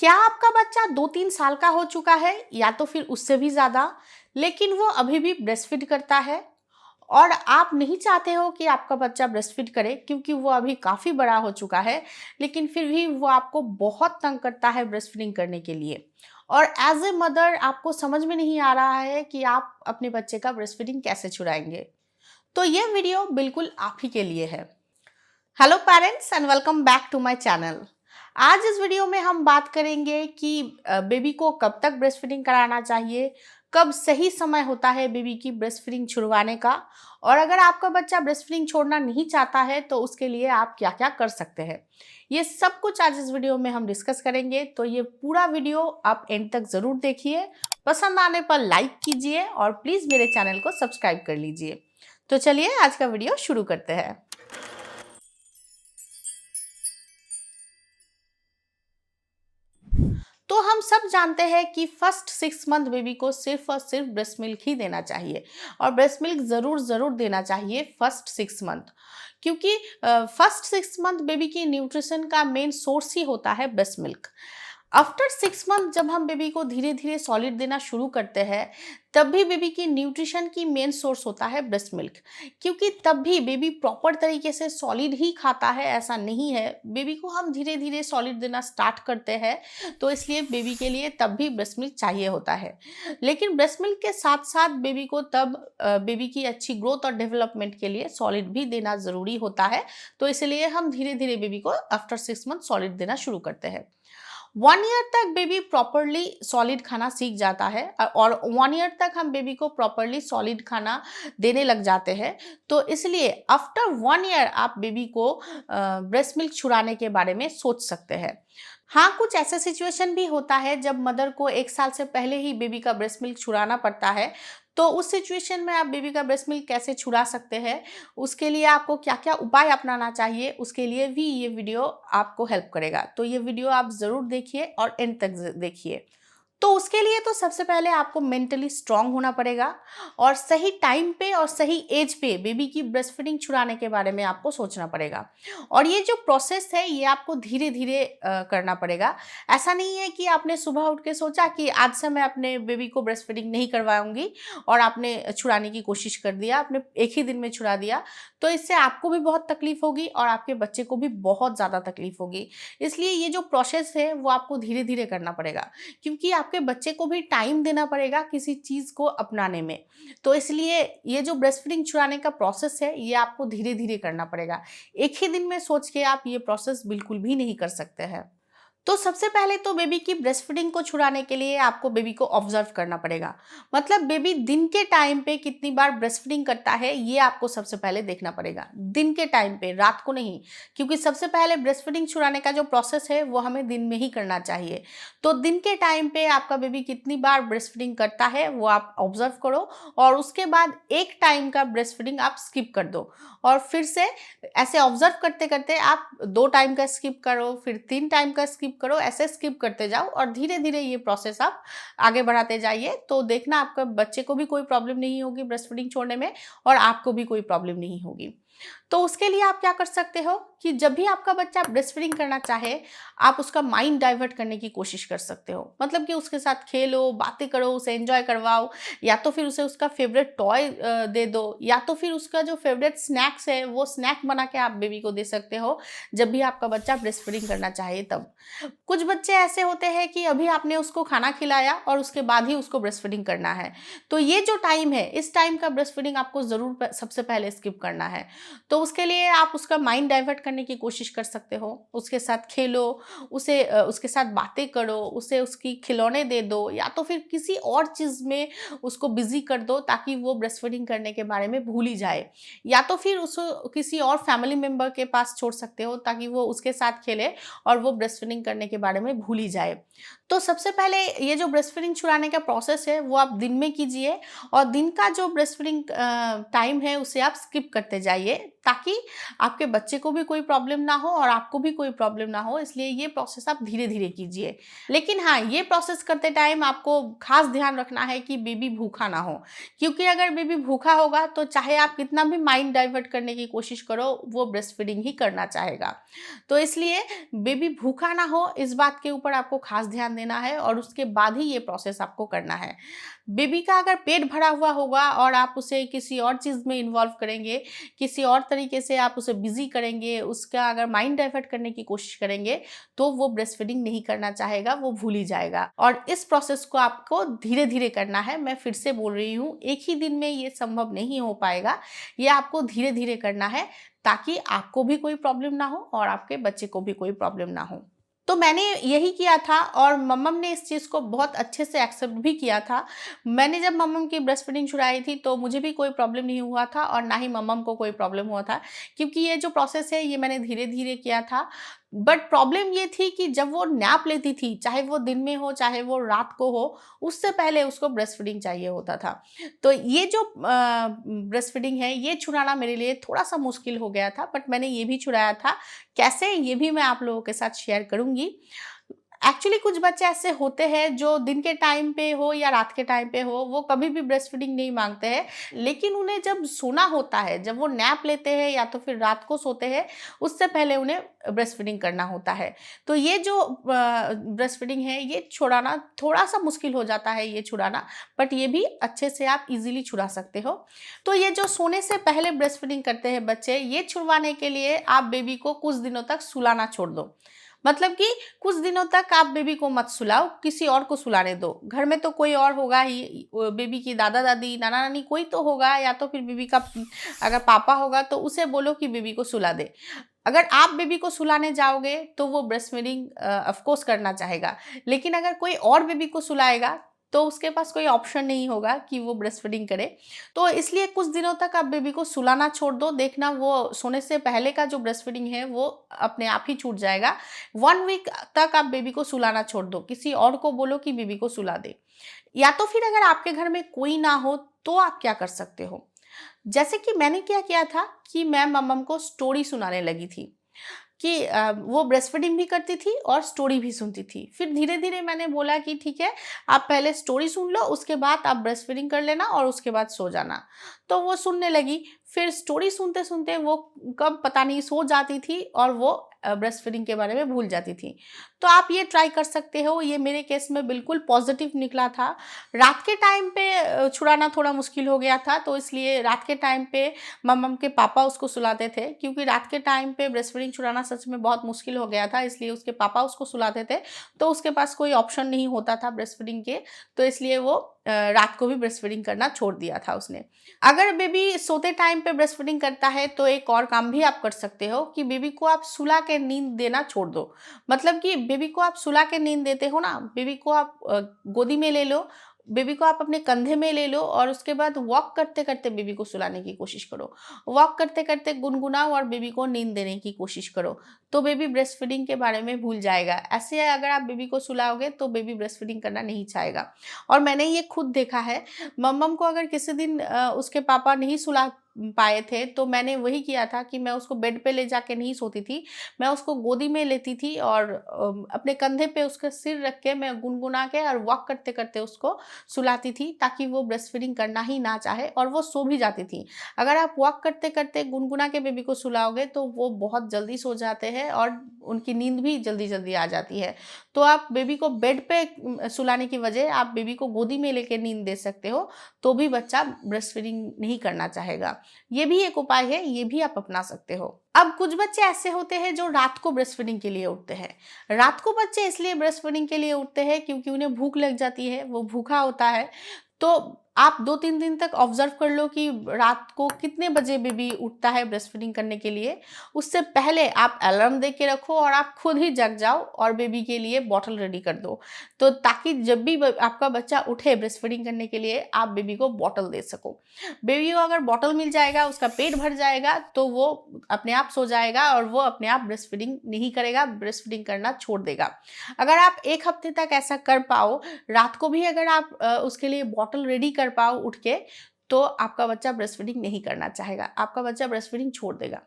क्या आपका बच्चा 2-3 साल का हो चुका है या तो फिर उससे भी ज़्यादा, लेकिन वो अभी भी ब्रेस्ट फीड करता है और आप नहीं चाहते हो कि आपका बच्चा ब्रेस्ट फीड करे क्योंकि वो अभी काफ़ी बड़ा हो चुका है, लेकिन फिर भी वो आपको बहुत तंग करता है ब्रेस्ट फीडिंग करने के लिए और एज ए मदर आपको समझ में नहीं आ रहा है कि आप अपने बच्चे का ब्रेस्ट फीडिंग कैसे छुड़ाएंगे। तो ये वीडियो बिल्कुल आप ही के लिए है। Hello parents and welcome back to my channel. आज इस वीडियो में हम बात करेंगे कि बेबी को कब तक ब्रेस्ट फीडिंग कराना चाहिए, कब सही समय होता है बेबी की ब्रेस्ट फीडिंग छुड़वाने का, और अगर आपका बच्चा ब्रेस्ट फीडिंग छोड़ना नहीं चाहता है तो उसके लिए आप क्या क्या कर सकते हैं। ये सब कुछ आज इस वीडियो में हम डिस्कस करेंगे, तो ये पूरा वीडियो आप एंड तक ज़रूर देखिए। पसंद आने पर लाइक कीजिए और प्लीज़ मेरे चैनल को सब्सक्राइब कर लीजिए। तो चलिए आज का वीडियो शुरू करते हैं। तो हम सब जानते हैं कि फर्स्ट 6 मंथ बेबी को सिर्फ और सिर्फ ब्रेस्ट मिल्क ही देना चाहिए और ब्रेस्ट मिल्क ज़रूर देना चाहिए फर्स्ट 6 मंथ, क्योंकि फर्स्ट 6 मंथ बेबी की न्यूट्रिशन का मेन सोर्स ही होता है ब्रेस्ट मिल्क। आफ्टर 6 मंथ जब हम बेबी को धीरे धीरे सॉलिड देना शुरू करते हैं, तब भी बेबी की न्यूट्रिशन की मेन सोर्स होता है ब्रेस्ट मिल्क, क्योंकि तब भी बेबी प्रॉपर तरीके से सॉलिड ही खाता है ऐसा नहीं है। बेबी को हम धीरे धीरे सॉलिड देना स्टार्ट करते हैं, तो इसलिए बेबी के लिए तब भी ब्रेस्ट मिल्क चाहिए होता है। लेकिन ब्रेस्ट मिल्क के साथ साथ बेबी को तब बेबी की अच्छी ग्रोथ और डेवलपमेंट के लिए सॉलिड भी देना ज़रूरी होता है, तो इसलिए हम धीरे धीरे बेबी को आफ्टर 6 मंथ सॉलिड देना शुरू करते हैं। 1 ईयर तक बेबी प्रॉपरली सॉलिड खाना सीख जाता है और 1 ईयर तक हम बेबी को प्रॉपरली सॉलिड खाना देने लग जाते हैं, तो इसलिए आफ्टर 1 ईयर आप बेबी को ब्रेस्ट मिल्क छुड़ाने के बारे में सोच सकते हैं। हाँ, कुछ ऐसा सिचुएशन भी होता है जब मदर को 1 साल से पहले ही बेबी का ब्रेस्ट मिल्क छुड़ाना पड़ता है, तो उस सिचुएशन में आप बेबी का ब्रेस्ट मिल्क कैसे छुड़ा सकते हैं, उसके लिए आपको क्या-क्या उपाय अपनाना चाहिए, उसके लिए भी ये वीडियो आपको हेल्प करेगा। तो ये वीडियो आप ज़रूर देखिए और एंड तक देखिए। तो उसके लिए तो सबसे पहले आपको मेंटली स्ट्रांग होना पड़ेगा और सही टाइम पे और सही एज पे बेबी की ब्रेस्ट फीडिंग छुड़ाने के बारे में आपको सोचना पड़ेगा। और ये जो प्रोसेस है ये आपको धीरे धीरे करना पड़ेगा। ऐसा नहीं है कि आपने सुबह उठ के सोचा कि आज से मैं अपने बेबी को ब्रेस्ट फीडिंग नहीं करवाऊंगी और आपने छुड़ाने की कोशिश कर दिया, आपने एक ही दिन में छुड़ा दिया, तो इससे आपको भी बहुत तकलीफ होगी और आपके बच्चे को भी बहुत ज़्यादा तकलीफ होगी। इसलिए ये जो प्रोसेस है वो आपको धीरे धीरे करना पड़ेगा, क्योंकि आपके बच्चे को भी टाइम देना पड़ेगा किसी चीज़ को अपनाने में। तो इसलिए ये जो ब्रेस्ट फीडिंग छुड़ाने का प्रोसेस है ये आपको धीरे धीरे करना पड़ेगा। एक ही दिन में सोच के आप ये प्रोसेस बिल्कुल भी नहीं कर सकते हैं। तो सबसे पहले तो बेबी की ब्रेस्ट फीडिंग को छुड़ाने के लिए आपको बेबी को ऑब्जर्व करना पड़ेगा। मतलब बेबी दिन के टाइम पे कितनी बार ब्रेस्ट फीडिंग करता है ये आपको सबसे पहले देखना पड़ेगा, दिन के टाइम पे, रात को नहीं, क्योंकि सबसे पहले ब्रेस्ट फीडिंग छुड़ाने का जो प्रोसेस है वो हमें दिन में ही करना चाहिए। तो दिन के टाइम पे आपका बेबी कितनी बार ब्रेस्ट फीडिंग करता है वो आप ऑब्जर्व करो और उसके बाद एक टाइम का ब्रेस्ट फीडिंग आप स्किप कर दो और फिर से ऐसे ऑब्जर्व करते करते आप 2 टाइम का स्किप करो, फिर 3 टाइम का स्किप करो, ऐसे स्किप करते जाओ और धीरे धीरे ये प्रोसेस आप आगे बढ़ाते जाइए। तो देखना आपका बच्चे को भी कोई प्रॉब्लम नहीं होगी ब्रेस्ट फीडिंग छोड़ने में और आपको भी कोई प्रॉब्लम नहीं होगी। तो उसके लिए आप क्या कर सकते हो कि जब भी आपका बच्चा ब्रेस्ट फीडिंग करना चाहे, आप उसका माइंड डाइवर्ट करने की कोशिश कर सकते हो। मतलब कि उसके साथ खेलो, बातें करो, उसे एंजॉय करवाओ, या तो फिर उसे उसका फेवरेट टॉय दे दो, या तो फिर उसका जो फेवरेट स्नैक्स है वो स्नैक बना के आप बेबी को दे सकते हो जब भी आपका बच्चा ब्रेस्ट फीडिंग करना चाहे तब। कुछ बच्चे ऐसे होते हैं कि अभी आपने उसको खाना खिलाया और उसके बाद ही उसको ब्रेस्ट फीडिंग करना है, तो ये जो टाइम है इस टाइम का ब्रेस्ट फीडिंग आपको ज़रूर सबसे पहले स्किप करना है। तो उसके लिए आप उसका माइंड डाइवर्ट करने की कोशिश कर सकते हो, उसके साथ खेलो, उसे उसके साथ बातें करो, उसे उसकी खिलौने दे दो, या तो फिर किसी और चीज़ में उसको बिजी कर दो ताकि वो ब्रेस्ट फीडिंग करने के बारे में भूल ही जाए, या तो फिर उसको किसी और फैमिली मेम्बर के पास छोड़ सकते हो ताकि वो उसके साथ खेले और वो ब्रेस्ट फीडिंग करने के बारे में भूल ही जाए। तो सबसे पहले ये जो ब्रेस्ट फीडिंग छुड़ाने का प्रोसेस है वो आप दिन में कीजिए और दिन का जो ब्रेस्ट फीडिंग टाइम है उसे आप स्किप करते जाइए ताकि आपके बच्चे को भी कोई कोई प्रॉब्लम ना हो और आपको भी कोई प्रॉब्लम ना हो, इसलिए ये प्रोसेस आप धीरे धीरे कीजिए। लेकिन हाँ, ये प्रोसेस करते टाइम आपको खास ध्यान रखना है कि बेबी भूखा ना हो, क्योंकि अगर बेबी भूखा होगा तो चाहे आप कितना भी माइंड डाइवर्ट करने की कोशिश करो, वो ब्रेस्ट फीडिंग ही करना चाहेगा। तो इसलिए बेबी भूखा ना हो, इस बात के ऊपर आपको खास ध्यान देना है और उसके बाद ही ये प्रोसेस आपको करना है। बेबी का अगर पेट भरा हुआ होगा और आप उसे किसी और चीज़ में इन्वॉल्व करेंगे, किसी और तरीके से आप उसे बिज़ी करेंगे, उसका अगर माइंड डाइवर्ट करने की कोशिश करेंगे, तो वो ब्रेस्ट फीडिंग नहीं करना चाहेगा, वो भूल ही जाएगा। और इस प्रोसेस को आपको धीरे-धीरे करना है। मैं फिर से बोल रही हूँ, एक ही दिन में ये संभव नहीं हो पाएगा। ये आपको धीरे-धीरे करना है, ताकि आपको भी कोई प्रॉब्लम ना हो और आपके बच्चे को भी कोई प्रॉब्लम ना हो। तो मैंने यही किया था और मम्मम ने इस चीज़ को बहुत अच्छे से एक्सेप्ट भी किया था। मैंने जब मम्मम की ब्रेस्ट फीडिंग छुड़ाई थी, तो मुझे भी कोई प्रॉब्लम नहीं हुआ था और ना ही मम्मम को कोई प्रॉब्लम हुआ था, क्योंकि ये जो प्रोसेस है ये मैंने धीरे-धीरे किया था। बट प्रॉब्लम ये थी कि जब वो नैप लेती थी, चाहे वो दिन में हो, चाहे वो रात को हो, उससे पहले उसको ब्रेस्ट फीडिंग चाहिए होता था। तो ये जो ब्रेस्ट फीडिंग है, ये छुड़ाना मेरे लिए थोड़ा-सा मुश्किल हो गया था, बट मैंने ये भी छुड़ाया था। कैसे, ये भी मैं आप लोगों के साथ शेयर करूँगी। एक्चुअली कुछ बच्चे ऐसे होते हैं जो दिन के टाइम पे हो या रात के टाइम पे हो, वो कभी भी ब्रेस्ट फीडिंग नहीं मांगते हैं, लेकिन उन्हें जब सोना होता है, जब वो नैप लेते हैं या तो फिर रात को सोते हैं, उससे पहले उन्हें ब्रेस्ट फीडिंग करना होता है। तो ये जो ब्रेस्ट फीडिंग है, ये छुड़ाना थोड़ा-सा मुश्किल हो जाता है, ये छुड़ाना, बट ये भी अच्छे से आप ईज़िली छुड़ा सकते हो। तो ये जो सोने से पहले ब्रेस्ट फीडिंग करते हैं बच्चे, ये छुड़वाने के लिए आप बेबी को कुछ दिनों तक सुलाना छोड़ दो। मतलब कि कुछ दिनों तक आप बेबी को मत सुलाओ, किसी और को सुलाने दो। घर में तो कोई और होगा ही, बेबी की दादा-दादी, नाना-नानी कोई तो होगा, या तो फिर बेबी का अगर पापा होगा तो उसे बोलो कि बेबी को सुला दे। अगर आप बेबी को सुलाने जाओगे तो वो ब्रेस्ट फीडिंग ऑफ कोर्स करना चाहेगा। लेकिन अगर कोई और बेबी को सुलाएगा, तो उसके पास कोई ऑप्शन नहीं होगा कि वो ब्रेस्ट फीडिंग करे। तो इसलिए कुछ दिनों तक आप बेबी को सुलाना छोड़ दो, देखना वो सोने से पहले का जो ब्रेस्ट फीडिंग है वो अपने आप ही छूट जाएगा। 1 वीक तक आप बेबी को सुलाना छोड़ दो, किसी और को बोलो कि बेबी को सुला दे। या तो फिर अगर आपके घर में कोई ना हो, तो आप क्या कर सकते हो? जैसे कि मैंने क्या किया था कि मैं मम्मम को स्टोरी सुनाने लगी थी कि वो ब्रेस्ट फीडिंग भी करती थी और स्टोरी भी सुनती थी। फिर धीरे-धीरे मैंने बोला कि ठीक है, आप पहले स्टोरी सुन लो, उसके बाद आप ब्रेस्ट फीडिंग कर लेना और उसके बाद सो जाना। तो वो सुनने लगी, फिर स्टोरी सुनते-सुनते वो कब पता नहीं सो जाती थी और वो ब्रेस्ट फीडिंग के बारे में भूल जाती थी। तो आप ये ट्राई कर सकते हो, ये मेरे केस में बिल्कुल पॉज़िटिव निकला था। रात के टाइम पे छुड़ाना थोड़ा मुश्किल हो गया था, तो इसलिए रात के टाइम पे मम्मम के पापा उसको सुलाते थे, क्योंकि रात के टाइम पे ब्रेस्ट फीडिंग छुड़ाना सच में बहुत मुश्किल हो गया था, इसलिए उसके पापा उसको सुलाते थे। तो उसके पास कोई ऑप्शन नहीं होता था ब्रेस्ट फीडिंग के, तो इसलिए वो रात को भी ब्रेस्ट फीडिंग करना छोड़ दिया था उसने। अगर बेबी सोते टाइम पे ब्रेस्ट फीडिंग करता है, तो एक और काम भी आप कर सकते हो कि बेबी को आप सुला के नींद देना छोड़ दो। मतलब कि बेबी को आप सुला के नींद देते हो ना, बेबी को आप गोदी में ले लो, बेबी को आप अपने कंधे में ले लो और उसके बाद वॉक करते-करते बेबी को सुलाने की कोशिश करो। वॉक करते-करते गुनगुनाओ और बेबी को नींद देने की कोशिश करो। तो बेबी ब्रेस्ट फीडिंग के बारे में भूल जाएगा। ऐसे अगर आप बेबी को सुलाओगे तो बेबी ब्रेस्ट फीडिंग करना नहीं चाहेगा। और मैंने ये खुद देखा है, मम्मम को अगर किसी दिन उसके पापा नहीं सुला पाए थे, तो मैंने वही किया था कि मैं उसको बेड पे ले जाके नहीं सोती थी। मैं उसको गोदी में लेती थी और अपने कंधे पे उसका सिर रख के मैं गुनगुना के और वॉक करते-करते उसको सुलाती थी, ताकि वो ब्रेस्ट फीडिंग करना ही ना चाहे और वो सो भी जाती थी। अगर आप वॉक करते-करते गुनगुना के बेबी को सुलाओगे तो वो बहुत जल्दी सो जाते हैं और उनकी नींद भी जल्दी-जल्दी आ जाती है। तो आप बेबी को बेड पे सुलाने की वजह आप बेबी को गोदी में लेके नींद दे सकते हो, तो भी बच्चा ब्रेस्ट फीडिंग नहीं करना चाहेगा। ये भी एक उपाय है, ये भी आप अपना सकते हो। अब कुछ बच्चे ऐसे होते हैं जो रात को ब्रेस्ट फीडिंग के लिए उठते हैं। रात को बच्चे इसलिए ब्रेस्ट फीडिंग के लिए उठते हैं क्योंकि उन्हें भूख लग जाती है, वो भूखा होता है। तो आप 2-3 दिन तक ऑब्जर्व कर लो कि रात को कितने बजे बेबी उठता है ब्रेस्ट फीडिंग करने के लिए। उससे पहले आप अलार्म दे के रखो और आप खुद ही जग जाओ और बेबी के लिए बॉटल रेडी कर दो। तो ताकि जब भी आपका बच्चा उठे ब्रेस्ट फीडिंग करने के लिए, आप बेबी को बॉटल दे सको। बेबी को अगर बॉटल मिल जाएगा, उसका पेट भर जाएगा, तो वो अपने आप सो जाएगा और वो अपने आप ब्रेस्ट फीडिंग नहीं करेगा, ब्रेस्ट फीडिंग करना छोड़ देगा। अगर आप 1 हफ्ते तक ऐसा कर पाओ, रात को भी अगर आप उसके लिए बॉटल रेडी कर पाओ उठ के, तो आपका बच्चा ब्रेस्ट फीडिंग नहीं करना चाहेगा, आपका बच्चा ब्रेस्ट फीडिंग छोड़ देगा।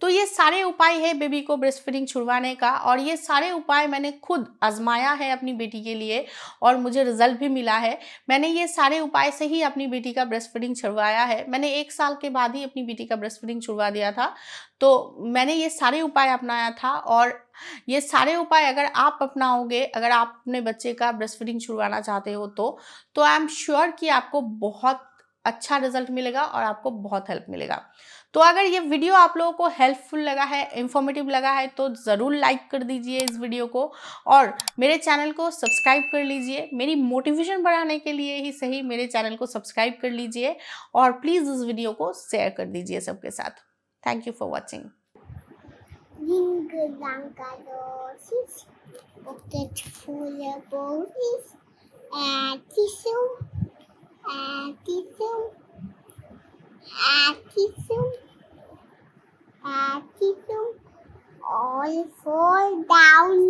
तो ये सारे उपाय है बेबी को ब्रेस्ट फीडिंग छुड़वाने का, और ये सारे उपाय मैंने खुद आजमाया है अपनी बेटी के लिए और मुझे रिजल्ट भी मिला है। मैंने ये सारे उपाय से ही अपनी बेटी का ब्रेस्ट फीडिंग छुड़वाया है। मैंने 1 साल के बाद ही अपनी बेटी का ब्रेस्ट फीडिंग छुड़वा दिया था। तो मैंने ये सारे उपाय अपनाया था, और ये सारे उपाय अगर आप अपनाओगे, अगर आप अपने बच्चे का ब्रेस्ट फीडिंग छुड़वाना चाहते हो तो आई एम श्योर कि आपको बहुत अच्छा रिजल्ट मिलेगा और आपको बहुत हेल्प मिलेगा। तो अगर ये वीडियो आप लोगों को हेल्पफुल लगा है, इंफॉर्मेटिव लगा है, तो ज़रूर लाइक कर दीजिए इस वीडियो को, और मेरे चैनल को सब्सक्राइब कर लीजिए। मेरी मोटिवेशन बढ़ाने के लिए ही सही मेरे चैनल को सब्सक्राइब कर लीजिए, और प्लीज़ इस वीडियो को शेयर कर दीजिए सबके साथ। Thank you for watching. All fall down.